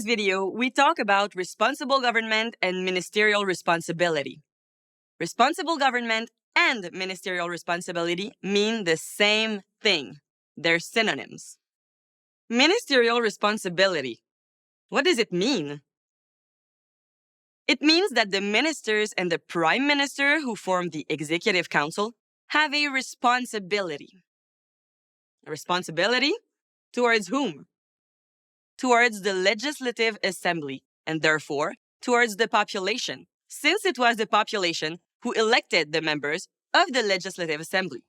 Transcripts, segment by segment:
this video, we talk about responsible government and ministerial responsibility. Responsible government and ministerial responsibility mean the same thing. They're synonyms. Ministerial responsibility. What does it mean? It means that the ministers and the prime minister who form the executive council have a responsibility. A responsibility? Towards whom? Towards the legislative assembly, and therefore towards the population, since it was the population who elected the members of the legislative assembly.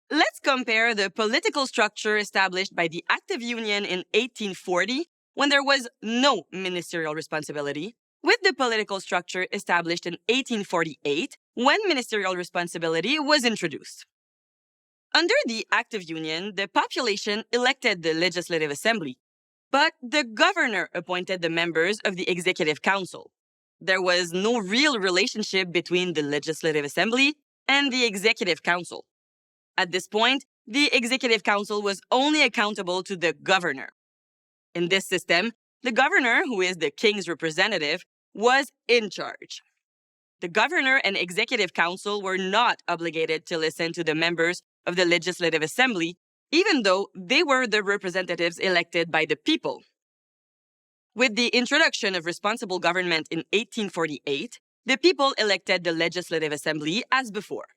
Let's compare the political structure established by the Act of Union in 1840, when there was no ministerial responsibility, with the political structure established in 1848, when ministerial responsibility was introduced. Under the Act of Union, the population elected the Legislative Assembly, but the governor appointed the members of the Executive Council. There was no real relationship between the Legislative Assembly and the Executive Council. At this point, the Executive Council was only accountable to the governor. In this system, the governor, who is the king's representative, was in charge. The governor and Executive Council were not obligated to listen to the members of the Legislative Assembly, even though they were the representatives elected by the people. With the introduction of responsible government in 1848, the people elected the Legislative Assembly as before.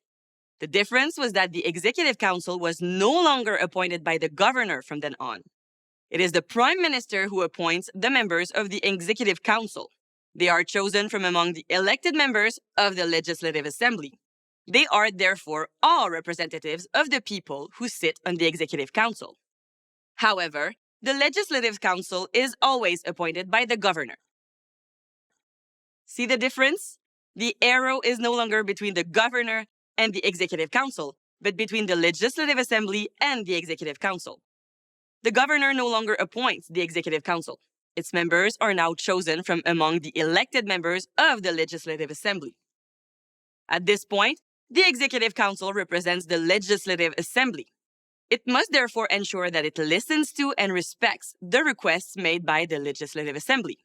The difference was that the Executive Council was no longer appointed by the governor from then on. It is the Prime Minister who appoints the members of the Executive Council. They are chosen from among the elected members of the Legislative Assembly. They are therefore all representatives of the people who sit on the Executive Council. However, the Legislative Council is always appointed by the governor. See the difference? The arrow is no longer between the governor and the Executive Council, but between the Legislative Assembly and the Executive Council. The governor no longer appoints the Executive Council. Its members are now chosen from among the elected members of the Legislative Assembly. At this point, the Executive Council represents the Legislative Assembly. It must therefore ensure that it listens to and respects the requests made by the Legislative Assembly.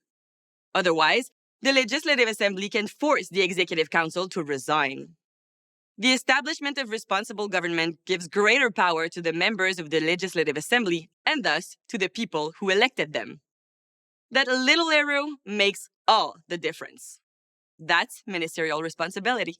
Otherwise, the Legislative Assembly can force the Executive Council to resign. The establishment of responsible government gives greater power to the members of the Legislative Assembly and thus to the people who elected them. That little arrow makes all the difference. That's ministerial responsibility.